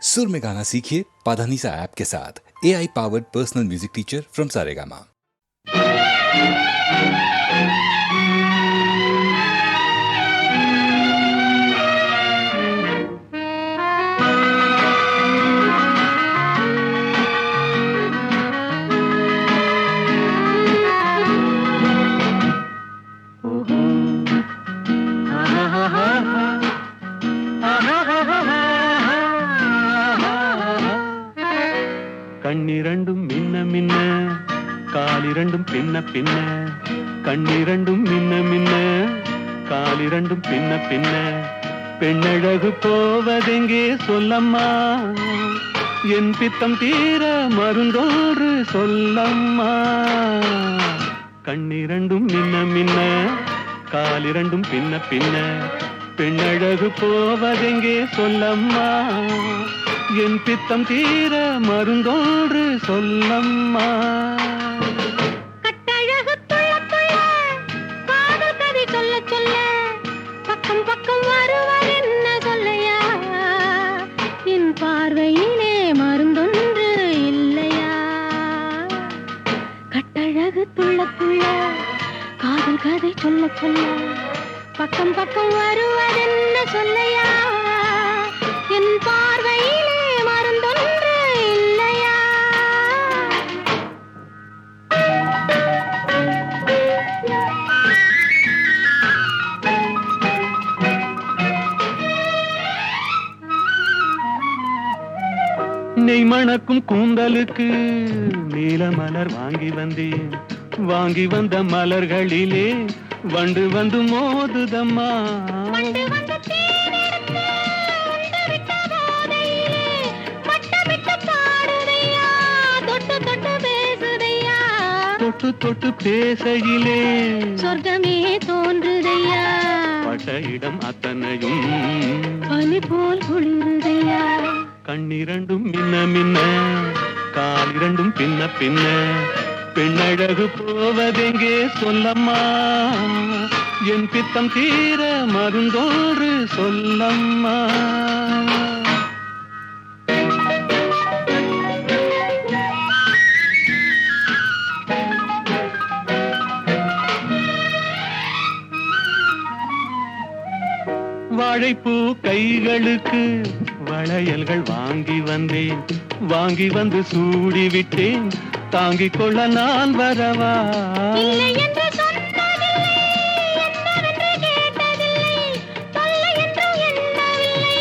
सुर में गाना सीखिए पाधानीसा ऐप के साथ। AI powered personal music teacher from Saregama. கண்ணிரண்டும் மின்ன மின்ன காலிரண்டும் பின்ன பின்ன கண்ணிரண்டும் மின்ன மின்ன காலிரண்டும் பின்ன பின்ன பெண்ணழகு போவதெங்கே சொல்லம்மா என் பித்தம் தீர மருந்தோன்று சொல்லம்மா கண்ணிரண்டும் மின்ன மின்ன காலிரண்டும் பின்ன பின்ன பெண்ணழகு போவதெங்கே சொல்லம்மா என் பித்தம் தீர மருந்தோன்று சொல்லம்மா கட்டழகு துள்ள துள்ள காதல் கதை சொல்ல சொல்ல பக்கம் பக்கம் வருவர் என்ன சொல்லையா என் பார்வையிலே மருந்தொன்று இல்லையா கட்டழகு துள்ள துள்ள காதல் கதை சொல்ல சொல்ல பக்கம் பக்கம் வருவர் என்ன சொல்லையா என் பார்வையிலே மருந்தொன்று இல்லையா நெய் மணக்கும் கூந்தலுக்கு நீல மலர் வாங்கி வந்தேன் வாங்கி வந்த மலர்களிலே வண்டு வந்து மோதுதம்மா வண்டு வந்து தேனெடுத்து உண்டு விட்ட போதையிலே வட்டமிட்டு பாடுதையா தொட்டு தொட்டு பேசுதையா தொட்டு தொட்டு பேசையிலே சொர்க்கமே தோன்றுதையா பட்ட இடம் அத்தனையும் பனி போல் குளிருதையா கண்ணிரண்டும் மின்ன மின்ன காலிரண்டும் பின்ன பின்ன பெண்ணழகு போவதெங்கே சொல்லம்மா என் பித்தம் தீர மருந்தோன்று சொல்லம்மா வாழைப்பூ கைகளுக்கு வளையல்கள் வாங்கி வந்தேன் வாங்கி வந்து சூடி விட்டேன் தாங்கிக் கொள்ள நான் வரவா இல்லை என்று சொன்னதில்லை என்னவென்று கேட்டதில்லை தொல்லை என்றும் எண்ணவில்லை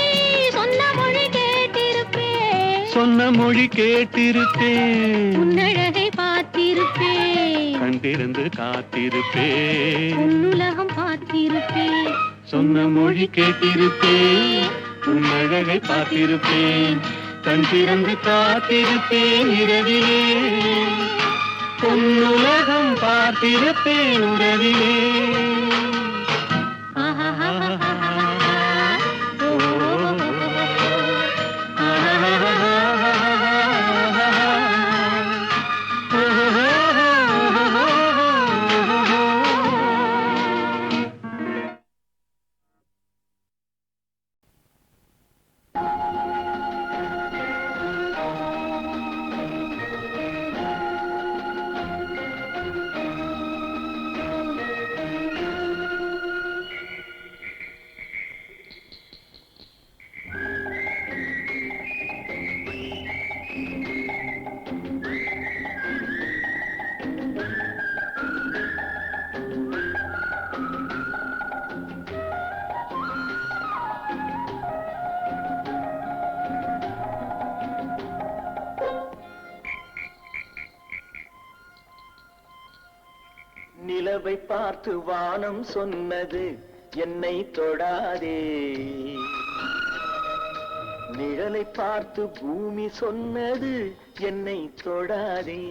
சொன்ன மொழி கேட்டிருப்பேன் சொன்ன மொழி கேட்டிருப்பேன் உன்னழகை பார்த்திருப்பேன் கண்டிருந்து காத்திருப்பேன் உன்னுலகம் பார்த்திருப்பேன் சொன்ன மொழி கேட்டிருப்பேன் உன்னழகை பார்த்திருப்பேன் கண் திறந்து காத்திருப்பேன் இரவிலே உன்னுலகம் பார்த்திருப்பேன் உறவிலே நிலவை பார்த்து வானம் சொன்னது என்னை தொடாதே நிழலை பார்த்து பூமி சொன்னது என்னை தொடாதே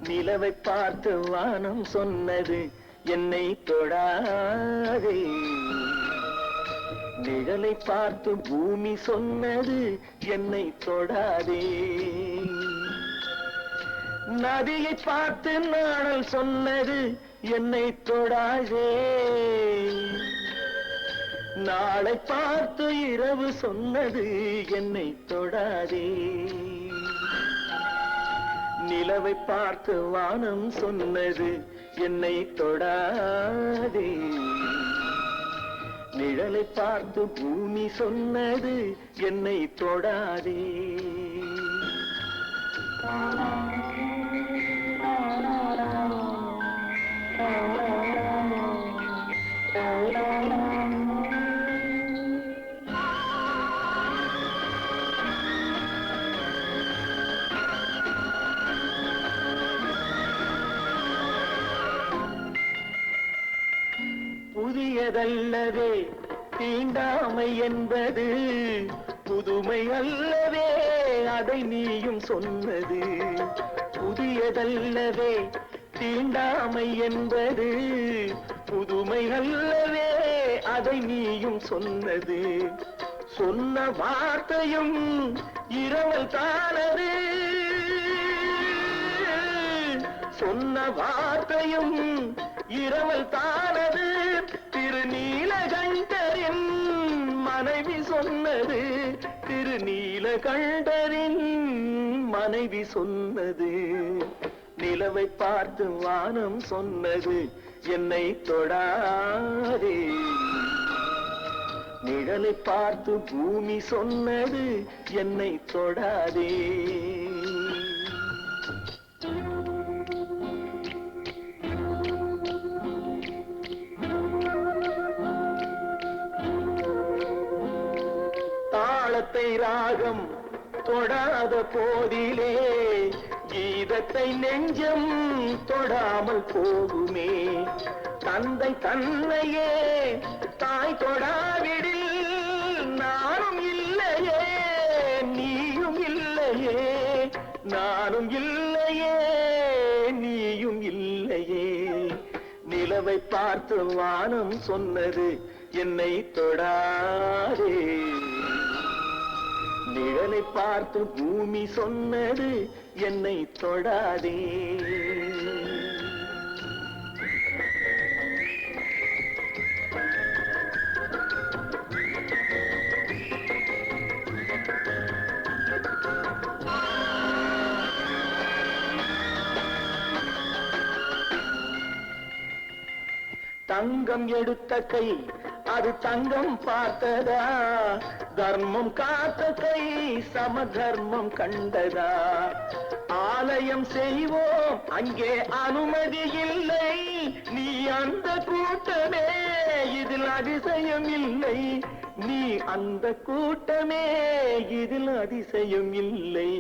நிலவை பார்த்து வானம் சொன்னது என்னை தொடாதே நிழலை பார்த்து பூமி சொன்னது என்னை தொடாதே நதியை பார்த்து நாடல் சொன்னது என்னை தொடாதே நாளை பார்த்து இரவு சொன்னது என்னை தொடாதே, நிலவை பார்த்து வானம் சொன்னது என்னை தொடாதே, நிழலை பார்த்து பூமி சொன்னது என்னை தொடாதே. புதியதல்லவே தீண்டாமை என்பது, புதுமை அல்லவே அதை நீயும் சொன்னது. புதியதல்லவே தீண்டாமை என்பது, புதுமை அல்லவே அதை நீயும் சொன்னது. சொன்ன வார்த்தையும் இரவல் தானது, சொன்ன வார்த்தையும் இரவல் தானது. திருநீலகண்டரின் மனைவி சொன்னது, திருநீலகண்டரின் மனைவி சொன்னது. நிலவை பார்த்து வானம் சொன்னது என்னை தொடாதே, நிழலை பார்த்து பூமி சொன்னது என்னை தொடாதே. தாளத்தை ராகம் தொடாத போதிலே கீதத்தை நெஞ்சம் தொடாமல் போகுமே. தந்தை தன்னையே தாய் தொடாவிடில் நானும் இல்லையே, நீயும் இல்லையே, நானும் இல்லையே, நீயும் இல்லையே. நிலவை பார்த்து வானம் சொன்னது என்னை தொடாதே, நிழலை பார்த்து பூமி சொன்னது என்னை தொடாதே. தங்கம் எடுத்த கை அது தங்கம் பார்த்ததா, தர்மம் காத்த கை சம தர்மம் கண்டதா. ஆலயம் செய்வோம் அங்கே அனுமதி இல்லை, நீ அந்த கூட்டமே இதில் அதிசயம் இல்லை, நீ அந்த கூட்டமே இதில் அதிசயம் இல்லை.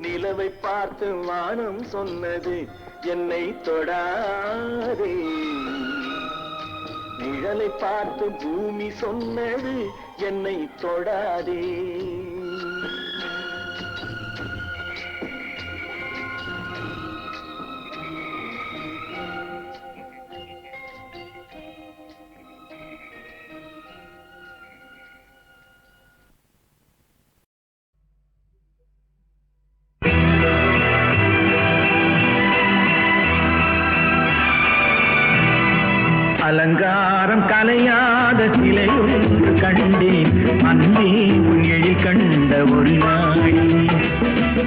நிலவை பார்த்து வானம் சொன்னது என்னை தொடாதே, நிழலை பார்த்து பூமி சொன்னது என்னை தொடாதே. அலங்காரம் கலையாத சிலை ஒன்று கண்டேன், அன்பே உன் எழில் கண்ட ஒரு நாள்.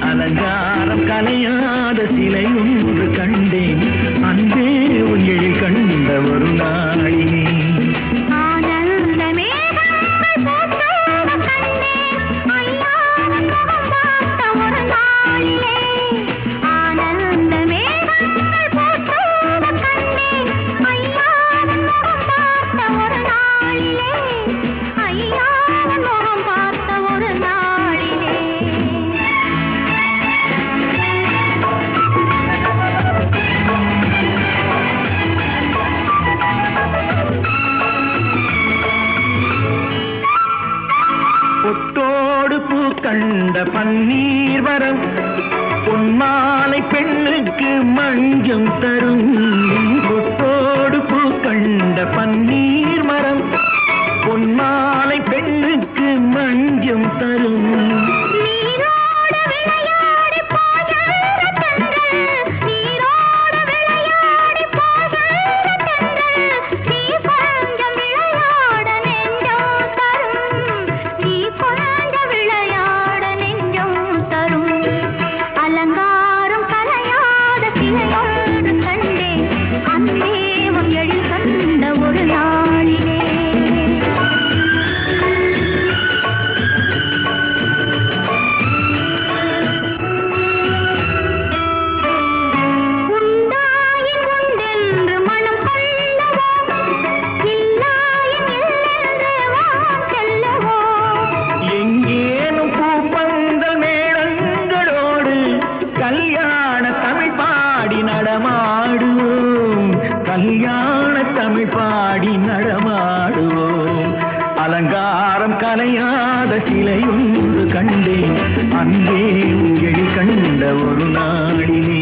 அலங்காரம் கலையாத சிலை ஒன்று கண்டேன், அன்பே உன் எழில் கண்ட ஒரு நாள். கண்ட பன்னீர் வரம் பொன்மாலை பெண்ணுக்கு மஞ்சம் தரும், பொட்டோடு பூ கண்ட பன்னீர் மரம் பொன்மாலை பெண்ணுக்கு மஞ்சம் தரும். நீ கொஞ்சம் விளையாட அடங்காத சிலை ஒன்று கண்டேன் அன்பே உங்கள் கண்ட ஒரு நாளிலே.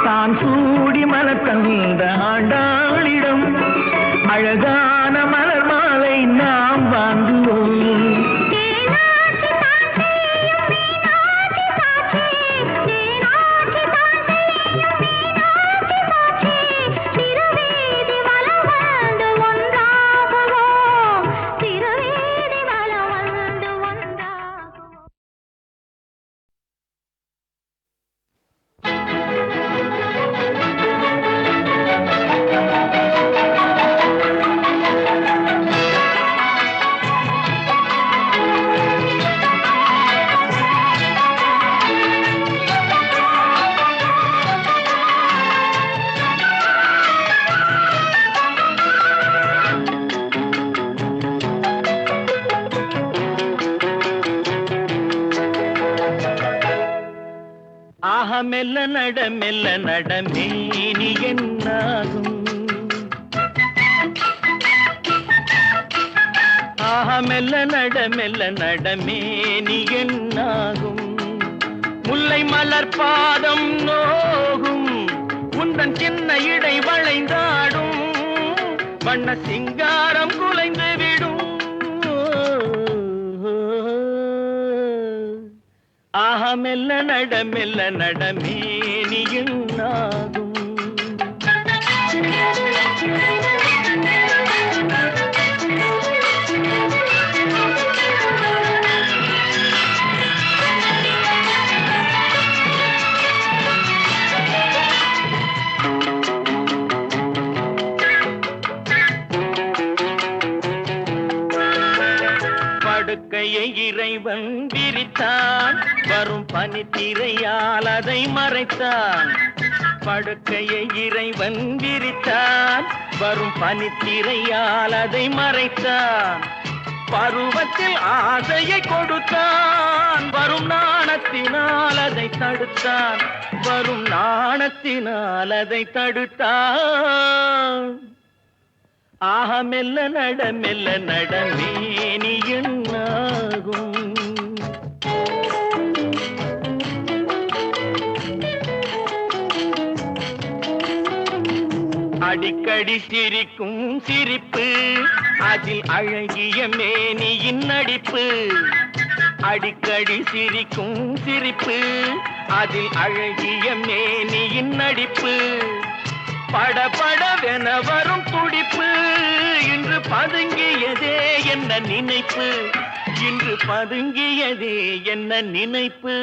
தான் சூடி மலர் தந்த ஆண்டாளிடம் அழகான மலர் மாலை நாம் வாங்குவோம். மெல்ல நடமே நீ என்னாகும். ஆஹா மெல்ல நடமே நீ என்னாகும். முல்லை மலர் பாதம் நோகும் உந்தன் சின்ன இடை வளைந்தாடும். வண்ண சிங்காரம் குலைந்து விடும். ஆஹா மெல்ல நடமே நீ என்னாகும். படுக்கையை இறைவன் விரித்தான் வரும் பனித்திரையால் அதை மறைத்தான். படுக்கையை இறைவன் விரித்தான் வரும் பனித்திரையால் அதை மறைத்தான். பருவத்தில் ஆசையை கொடுத்தான் வரும் நாணத்தினால் அதை தடுத்தான். வரும் நாணத்தினால் அதை தடுத்தான். ஆஹா மெல்ல நடமே நீ என்னாகும். அடிக்கடி சிரிக்கும் சிரிப்பு அதில் அழகிய மேனியின் நடிப்பு. அடிக்கடி சிரிக்கும் சிரிப்பு அதில் அழகிய மேனியின் நடிப்பு. படபடவென வரும் துடிப்பு இன்று பதுங்கியதே என்ன நினைப்பு. இன்று பதுங்கியதே என்ன நினைப்பு.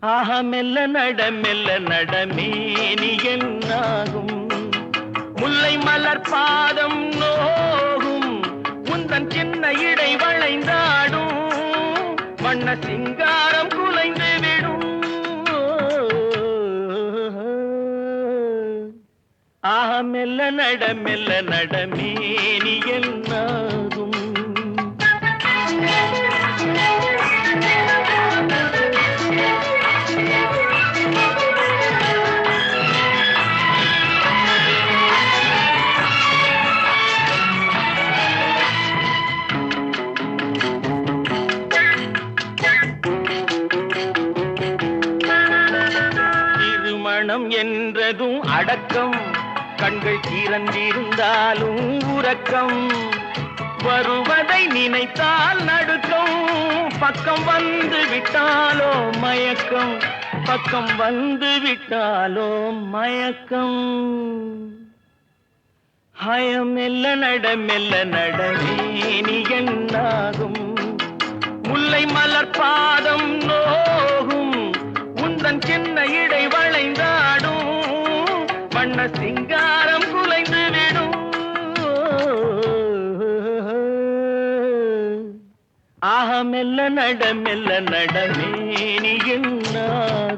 ஆஹா மெல்ல நடமே நீ என்னாகும். முல்லை மலர் பாதம் நோகும் உந்தன் சின்ன இடை வளைந்தாடும். வண்ண சிங்காரம் குலைந்து விடும். ஆஹா மெல்ல நடமே நீ என்னாகும். திருமணம் என்றதும் அடக்கம். கண்கள் திறந்திருந்தாலும் உறக்கம். வருவதை நினைத்தால் நடுக்கம். பக்கம் வந்து விட்டாலோ மயக்கம். பக்கம் வந்து விட்டாலோ மயக்கம். ஹயம் மெல்ல நடமே நீ என்னாகும். முல்லை மலர் பாதம் நோகும் உந்தன் சின்ன இடை வளைந்தாடும். வண்ண சிங்காரம் குலைந்து விடும். ஆஹா மெல்ல நடமே நீ என்னாகும்.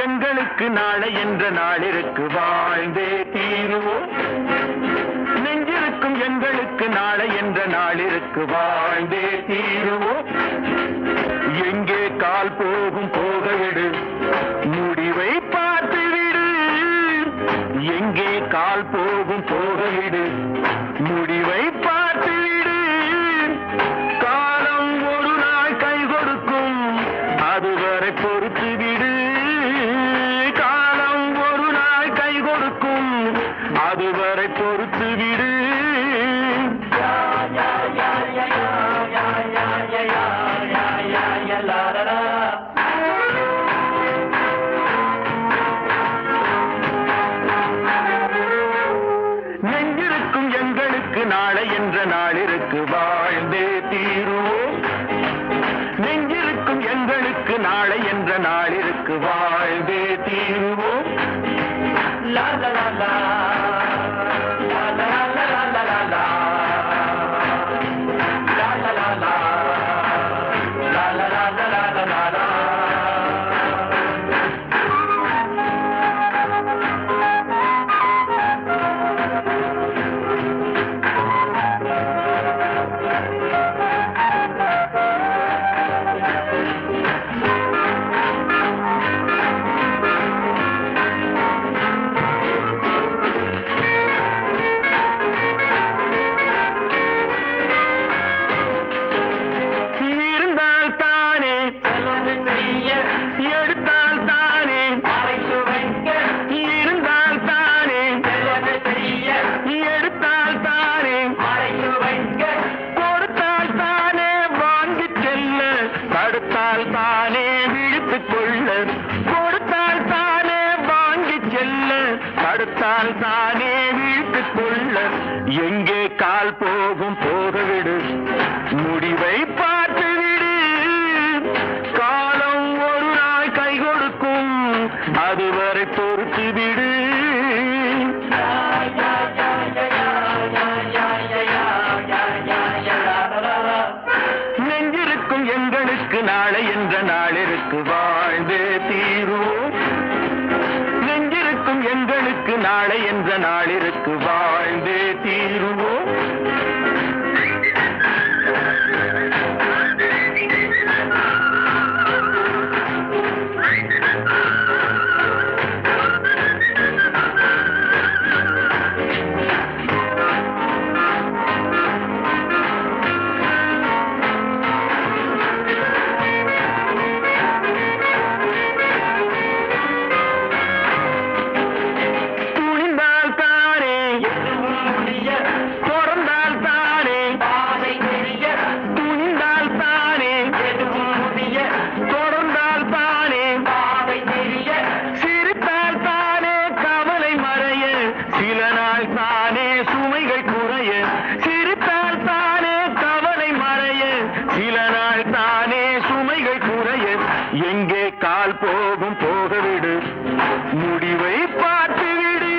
எங்களுக்கு நாளை என்ற நாளிற்கு வாழ்ந்தே தீருவோம். நெஞ்சிருக்கும் எங்களுக்கு நாளை என்ற நாளிற்கு வாழ்ந்தே தீருவோம். எங்கே கால் போகும் போகவிடு, முடிவை பார்த்து விடு. எங்கே கால் போகும் போகவிடு, முடிவை பார்த்து விடு. காலம் ஒரு நாள் கை கொடுக்கும், அதுவரை பொறுத்து விடு. காலம் ஒரு நாள் கை கொடுக்கும், அதுவரை பொறுத்து விடு. நெஞ்சிருக்கும் எங்களுக்கு நாளை என்ற நாளிற்கு வாழ்ந்தே தீருவோம். நெஞ்சிருக்கும் எங்களுக்கு நாளை என்ற நாளிற்கு வாழ்ந்தே தீருவோம். லா லா லா லா லா லா லா லா லா லா லா லா லா லா லா லா லா லா. தானே வீட்டுக் கொள்ள எங்கே கால் போகும் போகவிடு, முடிவை பார்த்து விடு. காலம் ஒரு நாள் கை கொடுக்கும், அதுவரை பொறுத்து விடு. நெஞ்சிருக்கும் எங்களுக்கு நாளை என்ற நாளிற்கு வாழ்ந்தே தீருவோம். நெஞ்சிருக்கும் எங்களுக்கு நாளை என்ற நாளிற்கு வாழ்ந்தே தீருவோம். எங்கே கால் போகும் போகவிடு, முடிவை பார்த்து விடு.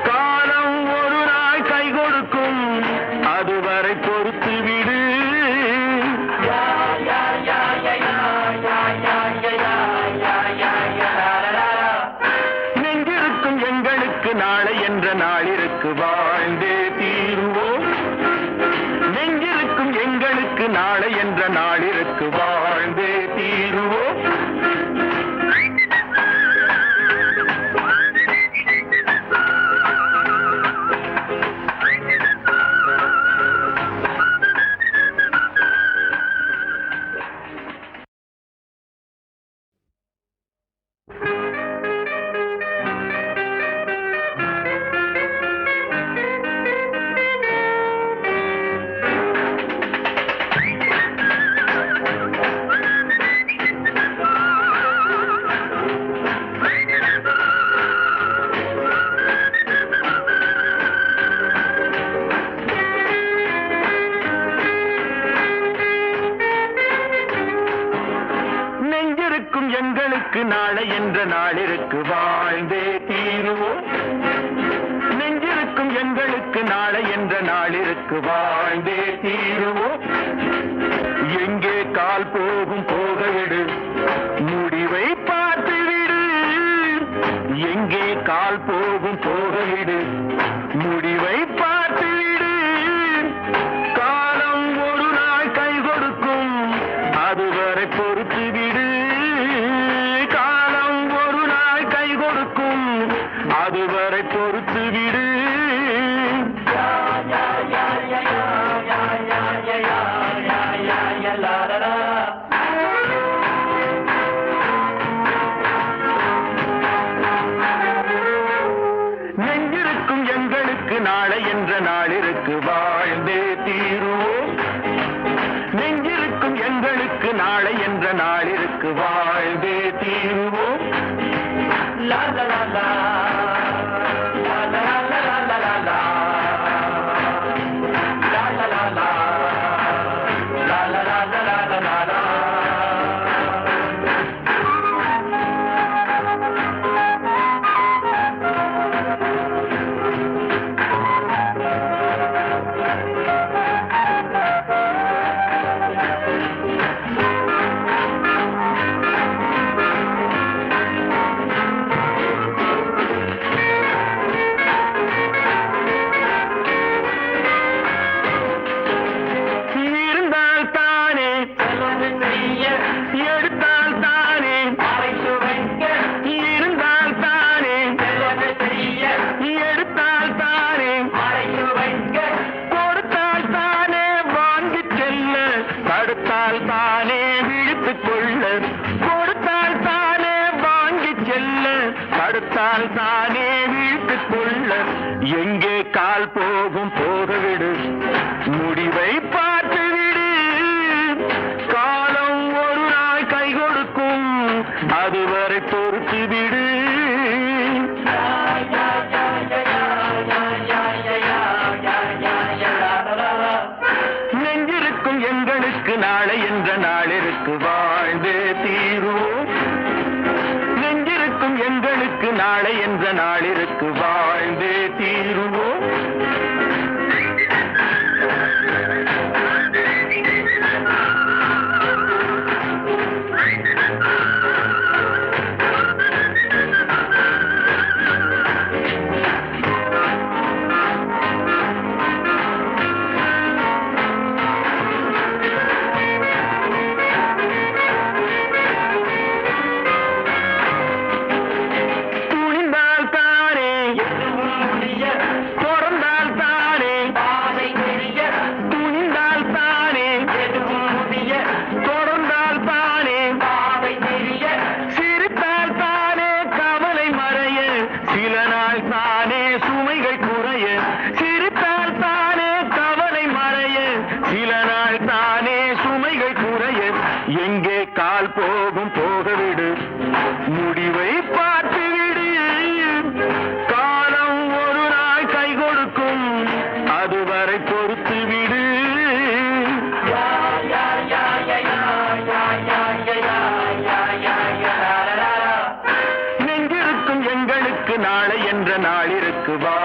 காலம் ஒரு நாள் கை கொடுக்கும், அதுவரை பொறுத்து விடு. நெஞ்சிருக்கும் எங்களுக்கு நாளை என்ற நாளிற்கு வாழ்ந்தே தீருவோம். நெஞ்சிருக்கும் எங்களுக்கு நாளை என்ற நாளிற்கு வாழ்ந்தே தீருவோம். எங்களுக்கு நாளை என்ற நாளிற்கு வாழ்ந்தே தீருவோம். நெஞ்சிருக்கும் எங்களுக்கு நாளை என்ற நாளிற்கு வாழ்ந்தே தீருவோம். எங்கே கால் போகும் போகவிடு, முடிவை பார்த்து விடு. எங்கே கால் போகும் போகவிடு, முடிவை பார்த்து விடு. காலம் ஒரு நாள் கை கொடுக்கும், அதுவரை பொறுத்து விடு. காலம் ஒரு நாள் கை கொடுக்கும், அதுவரை பொறுத்து விடு. நெஞ்சிருக்கும் எங்களுக்கு நாளை என்ற நாளிற்கு வாழ்ந்தே தீருவோம். நெஞ்சிருக்கும் எங்களுக்கு நாளை என்ற நாளிற்கு வாழ்ந்தே தீருவோம். லா லா லா லா. லா லா லா லா லா லா லா. லா லா லா லா. லா லா லா லா லா லா லா. இருந்தால் தானே எடுத்தால் தானே இருந்தால் தானே எடுத்தால் தானே கொடுத்தால் தானே வாங்கி செல்ல, தடுத்தால் தானே விழித்துக் கொள்ள. கொடுத்தால் தானே வாங்கி செல்ல, தடுத்தால் தானே விழித்துக் கொள்ள. எங்கே கால் போகும் போகவிடு, முடிவை பார்த்து விடு. காலம் ஒரு நாள் கை கொடுக்கும், அதுவரை பொறுத்து விடு. நெஞ்சிருக்கும் எங்களுக்கு நாளை என்ற நாளிற்கு வாழ்ந்தே தீருவோம். நெஞ்சிருக்கும் எங்களுக்கு நாளை என்ற நாளிற்கு வாழ்ந்தே தீருவோம். துணிந்தால் தானே தொடர்ந்தால் தானே துணிந்தால் தானே தொடர்ந்தால் தானே சிரித்தால் தானே கவலை மறைய, சில நாள் தானே சுமைகள் குறைய. சிரித்தால் தானே கவலை மறைய, சில நாள் தானே சுமைகள் குறைய. எங்கே கால் போகும் போகவிடு, முடிவை பார்த்து விடு. காலம் ஒரு நாள் கை கொடுக்கும், அதுவரை பொறுத்து விடு. நெஞ்சிருக்கும் எங்களுக்கு நாளை என்ற நாளிற்கு வா